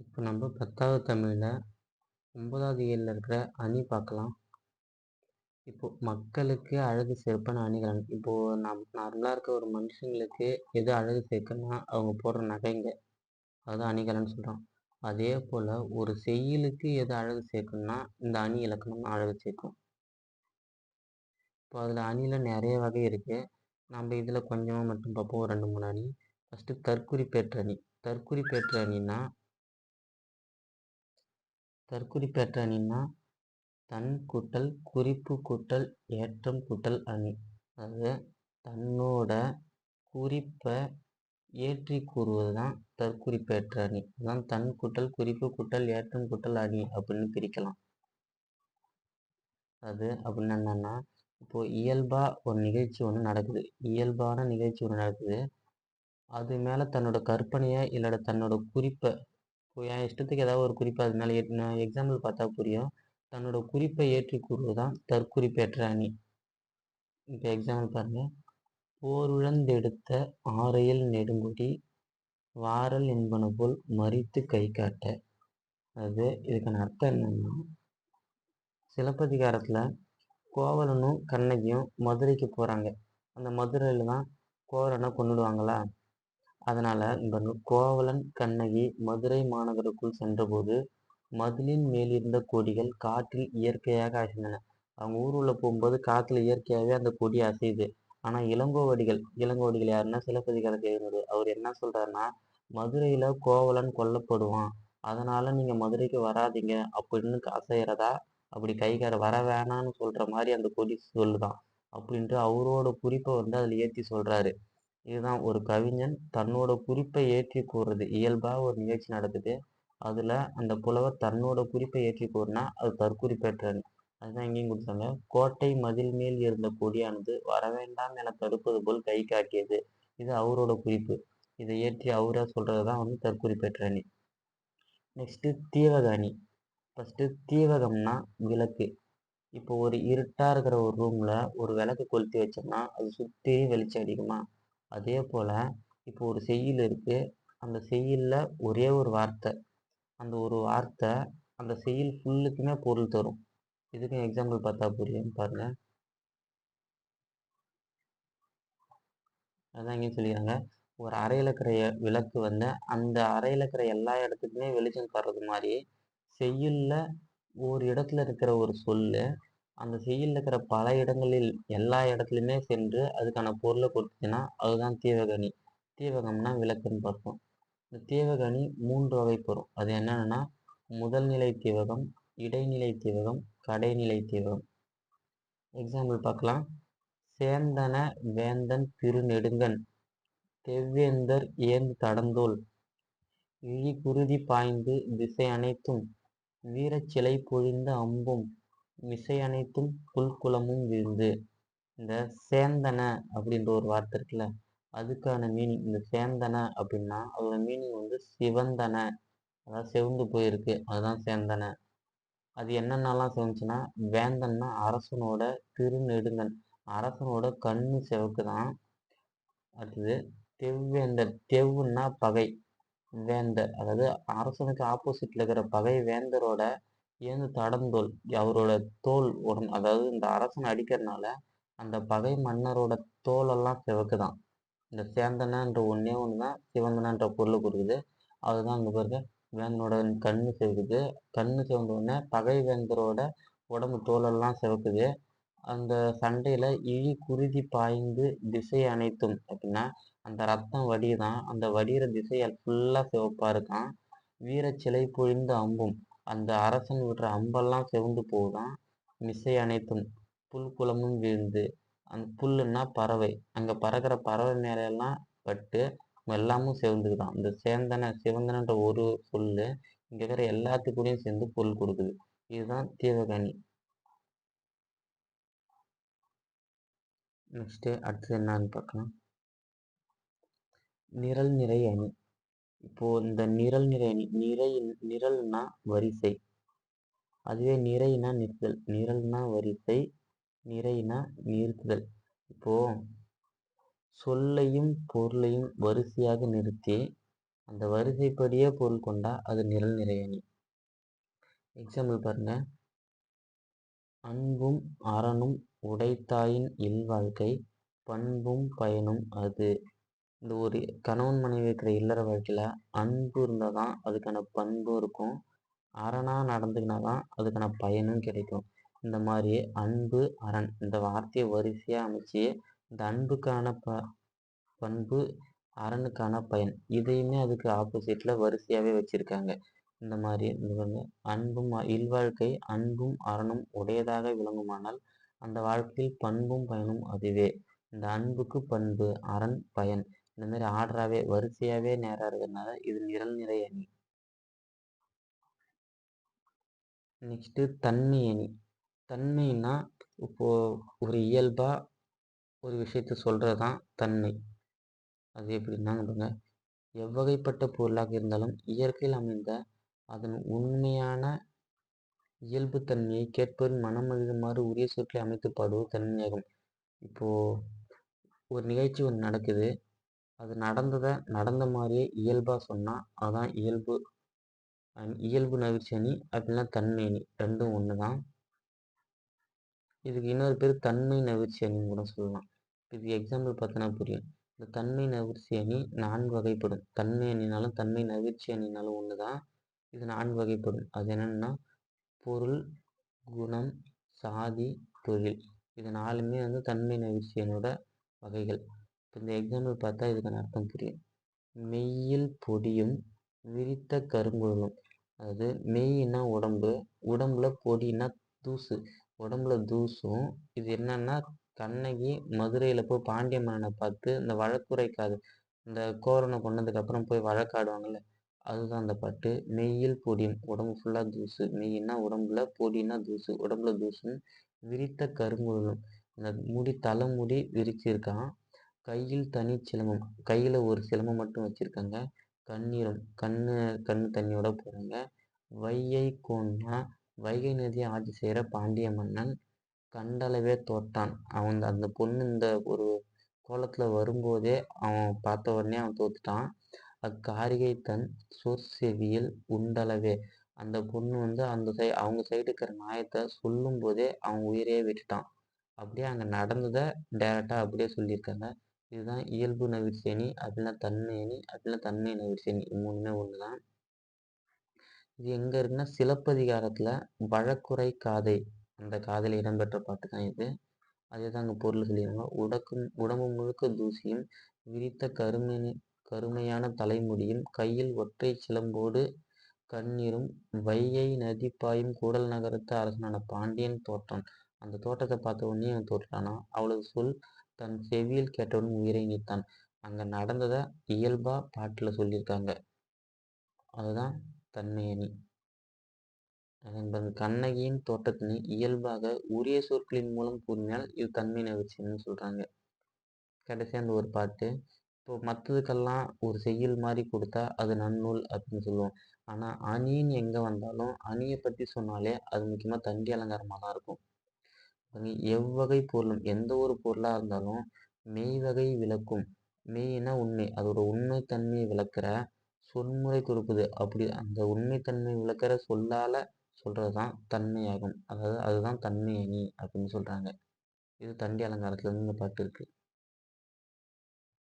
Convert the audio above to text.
இப்போ நம்ம 10வது தமிழ்ல 9வது இயல்ல இருக்கிற அணி பார்க்கலாம். இப்போ மக்களுக்கு அழகு சேர்ப்பன அணிகலன். இப்போ நார்மலா இருக்க ஒரு மனுஷங்களுக்கு எது அழகு சேர்க்குன்னா, அவங்க போடுற நகைங்க. அதுதான் அணிகலன்னு சொல்றோம். அதே போல ஒரு செய்யுளுக்கு எது அழகு சேர்க்கும்னா, இந்த அணி இலக்கணம் தான் அழகு சேர்க்கும். இப்போ அதில் அணியில நிறைய வகை இருக்கு. நம்ம இதில் கொஞ்சமாக மட்டும் பார்ப்போம். ஒரு 2, 3 அணி. ஃபஸ்ட்டு தற்குறிப்பேற்ற அணி. தற்குறிப்பேற்ற அணின்னா தற்குறிப்பேற்ற அணின்னா தன் கூட்டல் குறிப்பு கூட்டல் ஏற்றம் கூட்டல் அணி. அதாவது தன்னோட குறிப்பை ஏற்றி கூறுவது தான் தற்குறிப்பேற்ற அணி. அதான் தன் கூட்டல் குறிப்பு கூட்டல் ஏற்றம் கூட்டல் அணி அப்படின்னு பிரிக்கலாம். அது அப்படின்னு என்னன்னா, இப்போ இயல்பா ஒரு நிகழ்ச்சி ஒன்று நடக்குது. இயல்பான நிகழ்ச்சி ஒன்று நடக்குது. அது மேலே தன்னோட கற்பனையை இல்லைட தன்னோட குறிப்பை, இப்போ என் இஷ்டத்துக்கு ஏதாவது ஒரு குறிப்பை அது மேலே நான் எக்ஸாம்பிள் பார்த்தா புரியும். தன்னோட குறிப்பை ஏற்றி கூறுவது தான் தற்குறிப்பேற்ற அணி. இப்போ எக்ஸாம்பிள் பாருங்க. போருழந்தெடுத்த ஆரையல் நெடுங்குடி வாரல் என்பன போல் மறித்து கை காட்ட. அது இதுக்கான அர்த்தம் என்னன்னா, சிலப்பதிகாரத்தில் கோவலனும் கண்ணகியும் மதுரைக்கு போகிறாங்க. அந்த மதுரையில் தான் கோவலனை கொன்னுடுவாங்களா. அதனால் இந்த கோவலன் கண்ணகி மதுரை மாநகருக்குள் சென்றபோது மதிலின் மேலிருந்த கொடிகள் காற்றில் இயற்கையாக அசைந்தன. அவங்க ஊருள்ள போகும்போது காற்றுல இயற்கையாகவே அந்த கொடி அசையுது. ஆனால் இளங்கோவடிகள் யாருன்னா சிலப்பதிகாரத்தில் எழுதுனது. அவர் என்ன சொல்கிறாருன்னா, மதுரையில் கோவலன் கொல்லப்படுவான், அதனால் நீங்கள் மதுரைக்கு வராதீங்க அப்படின்னு அசைகிறதா, அப்படி கைகார வர வேணான்னு சொல்கிற மாதிரி அந்த கொடி சொல்லுதான் அப்படின்ட்டு அவரோட குறிப்பை அதில் ஏற்றி சொல்கிறாரு. இதுதான் ஒரு கவிஞன் தன்னோட குறிப்பை ஏற்றி கூறுறது. இயல்பாக ஒரு நிகழ்ச்சி நடக்குது, அதில் அந்த புலவர் தன்னோட குறிப்பை ஏற்றி கூறினா அது தற்குறிப்பேற்ற. அதுதான் இங்கேயும் கொடுத்தாங்க. கோட்டை மதில் மேல் இருந்த கொடியானது வரவேண்டாம் என தடுப்பது போல் கை காட்டியது. இது அவரோட குறிப்பு. இதை ஏற்றி அவரா சொல்றது தான் தற்குறிப்பேற்ற அணி. நெக்ஸ்ட்டு தீவக அணி. ஃபஸ்ட்டு தீவகம்னா விளக்கு. இப்போ ஒரு இருட்டாக இருக்கிற ஒரு ரூமில் ஒரு விளக்கு கொளுத்தி வச்சோம்னா அது சுற்றி வெளிச்சம் அடிக்குமா. அதே போல் இப்போ ஒரு செய்யுள் இருக்குது. அந்த செய்யுளில் ஒரே ஒரு வார்த்தை, அந்த ஒரு வார்த்தை அந்த செய்யுள் ஃபுல்லுக்குமே பொருள் தரும். இதுக்கும் எக்ஸாம்பிள் பார்த்தா புரியும் பாருங்க. அதான் இங்கேயும் சொல்லிக்கிறாங்க. ஒரு அறையில் இருக்கிற விளக்கு அந்த அறையில் இருக்கிற எல்லா இடத்துக்குமே வெளிச்சம் தர்றது மாதிரி செய்யுளில் ஒரு இடத்துல இருக்கிற ஒரு சொல்லு அந்த செய்யுளில் இருக்கிற பல இடங்களில் எல்லா இடத்துலையுமே சென்று அதுக்கான பொருளை கொடுத்துச்சுன்னா அதுதான் தீவகணி. தீவகம்னா விளக்குன்னு பார்த்தோம். இந்த தீவகணி 3 வகைப்படும். அது என்னென்னா, முதல் நிலை தீவகம், இடைநிலை தீவகம், கடைநிலை தீவகம். எக்ஸாம்பிள் பார்க்கலாம். சேந்தன வேந்தன் திருநெடுங்கண் தெவ்வேந்தர் ஏந்து தடந்தோள் இழி குருதி பாய்ந்து திசை அனைத்தும் வீரச்சிலை பொழிந்த அம்பும் மிசை அனைத்தும் புல்குளமும் வீழ்ந்து. இந்த சேந்தன அப்படின்ற ஒரு வார்த்தை இருக்குல்ல, அதுக்கான மீனிங் இந்த சேந்தன அப்படின்னா அதோட மீனிங் சிவந்தன, அதாவது செவந்து போயிருக்கு, அதுதான் சேந்தன. அது என்னென்னலாம் செவந்துச்சுன்னா, வேந்தன்னா அரசனோட திருநெடுங்கண், அரசனோட கண்ணு சிவக்கு தான். அடுத்தது தெவ்வேந்தர், தெவ்வுன்னா பகை, வேந்தர் அதாவது அரசனுக்கு ஆப்போசிட்ல இருக்கிற பகை வேந்தரோட ஏந்து தடந்தோல், அவரோட தோல் உடம்பு, அதாவது இந்த அரசனை அடிக்கிறதுனால அந்த பகை மன்னரோட தோலெல்லாம் சிவக்குதான். இந்த சேந்தனன்ற ஒன்றே ஒன்று தான் சிவந்தனன்ற பொருளை கொடுக்குது. அதுதான் அங்கே பாருங்க, வேந்தனோட கண்ணு சிவக்குது. கண்ணு சிவந்த உடனே பகை வேந்தரோட உடம்பு தோலெல்லாம் சிவக்குது. அந்த சண்டையில் இழி குருதி பாய்ந்து திசை அனைத்தும் அப்படின்னா அந்த ரத்தம் வடிதான், அந்த வடிகிற திசை ஃபுல்லாக சிவப்பாக இருக்கான். வீரச்சிலை பொழிந்த அம்பும், அந்த அரசன் விடுற அம்பெல்லாம் சிவந்து போகுதான். மிசை அனைத்தும் புல்குளமும் வீழ்ந்து, அந்த புல்லுன்னா பறவை, அங்கே பறக்கிற பறவை மேலெல்லாம் பட்டு எல்லாமும் சிவந்துக்குதான். இந்த சிவந்தனன்ற ஒரு சொல்லு இங்கே இருக்கிற எல்லாத்துக்கூடையும் சேர்ந்து பொருள் கொடுக்குது. இதுதான் தீவகணி. நெக்ஸ்ட்டு அடுத்தது என்னன்னு பார்க்கலாம். நிரல் நிறை அணி. இப்போது இந்த நிரல் நிறை அணி, நிரல்னா வரிசை, அதுவே நிறைனா நிறுத்தல். நிரல்னா வரிசை, நிறைனா நிறுத்துதல். இப்போது சொல்லையும் பொருளையும் வரிசையாக நிறுத்தி அந்த வரிசைப்படியே பொருள் கொண்டா அது நிரல் நிறை அணி. எக்ஸாம்பிள் பாருங்க. அன்பும் அறனும் உடைத்தாயின் இல்வாழ்க்கை பண்பும் பயனும் அது. இந்த ஒரு கணவன் மனைவி இருக்கிற இல்லற வாழ்க்கையில அன்பு இருந்தால் தான் அதுக்கான பண்பும் இருக்கும். அரணா நடந்துக்கினா தான் அதுக்கான பயனும் கிடைக்கும். இந்த மாதிரி அன்பு அரண் இந்த வார்த்தையை வரிசையாக அமைச்சு இந்த அன்புக்கான பண்பு அரணுக்கான பயன் இதையுமே அதுக்கு ஆப்போசிட்டில் வரிசையாகவே வச்சுருக்காங்க. இந்த மாதிரி இது வந்து அன்பும் இல்வாழ்க்கை அன்பும் அறனும் உடையதாக விளங்குமானால் அந்த வாழ்க்கையில் பண்பும் பயனும் அதுவே. இந்த அன்புக்கு பண்பு அரண் பயன் இந்த மாதிரி ஆர்டராகவே வரிசையாகவே நேராக இருக்கிறதுனால இது நிரல் நிறை அணி. நெக்ஸ்ட்டு தன்மை அணி. தன்மைன்னா இப்போது ஒரு இயல்பாக ஒரு விஷயத்த சொல்கிறது தான் தன்மை. அது எப்படின்னா எவ்வகைப்பட்ட பொருளாக இருந்தாலும் இயற்கையில் அமைந்த அதன் உண்மையான இயல்புத்தன்மையை கேட்பவரின் மனமகிழுமாறு உரிய சொற்களை அமைத்து பாடுவது தன்மையாகும். இப்போது ஒரு நிகழ்ச்சி ஒன்று நடக்குது, அது நடந்த மாதிரியே இயல்பாக சொன்னால் அதுதான் இயல்பு நவிர்ச்சி அணி அப்படின்னா தன்மை அணி. ரெண்டும் ஒன்று தான். இதுக்கு இன்னொரு பேர் தன்மை நவிர்ச்சி அணின்னு கூட சொல்லலாம். இதுக்கு எக்ஸாம்பிள் பார்த்தோன்னா புரியும். இந்த தன்மை நவிர்ச்சி அணி 4 வகைப்படும். தன்மை அணினாலும் தன்மை நவிர்ச்சி அணினாலும் ஒன்று தான். இது 4 வகைப்படும். அது என்னென்னா பொருள், குணம், சாதி, தொழில். இது 4மே வந்து தன்மை நவிர்ச்சி அணியோட வகைகள். இப்போ இந்த எக்ஸாம்பிள் பார்த்தா இதுக்கான அர்த்தம் புரியும். மெய்யில் பொடியும் விரித்த கருங்குழலும். அதாவது மெய்னா உடம்பு, உடம்புல பொடினா தூசு, உடம்புல தூசும். இது என்னன்னா கண்ணகி மதுரையில் போய் பாண்டிய மன்னனை பார்த்து இந்த வழக்குரைக்காது இந்த கோரனை கொண்டதுக்கப்புறம் போய் வழக்காடுவாங்கள்ல, அதுதான் அந்த பாட்டு. மெய்யில் பொடியும் உடம்பு ஃபுல்லாக தூசு, மெய்னா உடம்புல பொடினா தூசு, உடம்புல தூசும். விரித்த கருங்குழலும் இந்த முடி தலைமுடி விரிச்சிருக்கான். கையில் தனி சிலம்பம், கையில் ஒரு சிலம்பம் மட்டும் வச்சுருக்காங்க. கண்ணீரும் கண்ணு தண்ணியோட போகிறாங்க. வையை கோன்னா வைகை நதியை ஆட்சி செய்கிற பாண்டிய மன்னன். கண்டளவே தோற்றான், அவன் அந்த பொண்ணு இந்த ஒரு கோலத்தில் வரும்போதே அவன் பார்த்த உடனே அவன் தோத்துட்டான். அக்காரிகை தன் சொற்செவியில் உண்டளவே, அந்த பொண்ணு வந்து அவங்க சைடு இருக்கிற நியாயத்தை சொல்லும் போதே அவன் உயிரையே விட்டுட்டான். அப்படியே அங்கே நடந்ததை டைரெக்டாக அப்படியே சொல்லியிருக்காங்க. இதுதான் இயல்பு நவிர்ச்சி அணி அப்படின்னா தன்மை அணி அப்படின்னா தன்மை நவிர்ச்சி அணி. மூணுமே ஒன்று தான். இது எங்கே இருக்குன்னா சிலப்பதிகாரத்தில் வழக்குரை காதை அந்த காதையில் இடம்பெற்ற பாட்டு தான் இது. அதே தான் அங்கே பொருள் சொல்லியிருக்காங்க. உடம்பு முழுக்க தூசியும் விரித்த கருமையான தலைமுடியும் கையில் ஒற்றை சிலம்போடு கண்ணீரும் வையை நதி பாயும் கூடல் நகரத்து அரசனான பாண்டியன் தோற்றான். அந்த தோட்டத்தை பார்த்த உடனே அவன் தோற்றானா. அவளது சொல் தன் செவியில் கேட்டவுடன் உயிரை நீத்தான். அங்கே நடந்ததை இயல்பாக பாட்டில் சொல்லியிருக்காங்க. அதுதான் தன்மை அணி. கண்ணகியின் தோற்றத்தினை இயல்பாக உரிய சொற்களின் மூலம் கூறினால் இது தன்மை நவிர்ச்சின்னு சொல்கிறாங்க. கடைசியாக அந்த ஒரு பாட்டு. இப்போ மற்றதுக்கெல்லாம் ஒரு செய்யுள் மாதிரி கொடுத்தா அது நன்னூல் அப்படின்னு சொல்லுவோம். ஆனால் அணின்னு எங்கே வந்தாலும் அணியை பற்றி சொன்னாலே அது முக்கியமாக தண்டி அலங்காரமாக தான் இருக்கும். எவ்வகை பொருளும் எந்த ஒரு பொருளாக இருந்தாலும் மெய்வகை விளக்கும். மெய்னா உண்மை, அதோட உண்மைத்தன்மையை விளக்குற சொன்முறை கொடுக்குது. அப்படி அந்த உண்மைத்தன்மை விளக்குற சொல்லால் சொல்கிறது தான் தன்மையாகும். அதாவது அதுதான் தன்மை அணி அப்படின்னு சொல்கிறாங்க. இது தண்டி அலங்காரத்துலேருந்து இந்த பாட்டு இருக்குது.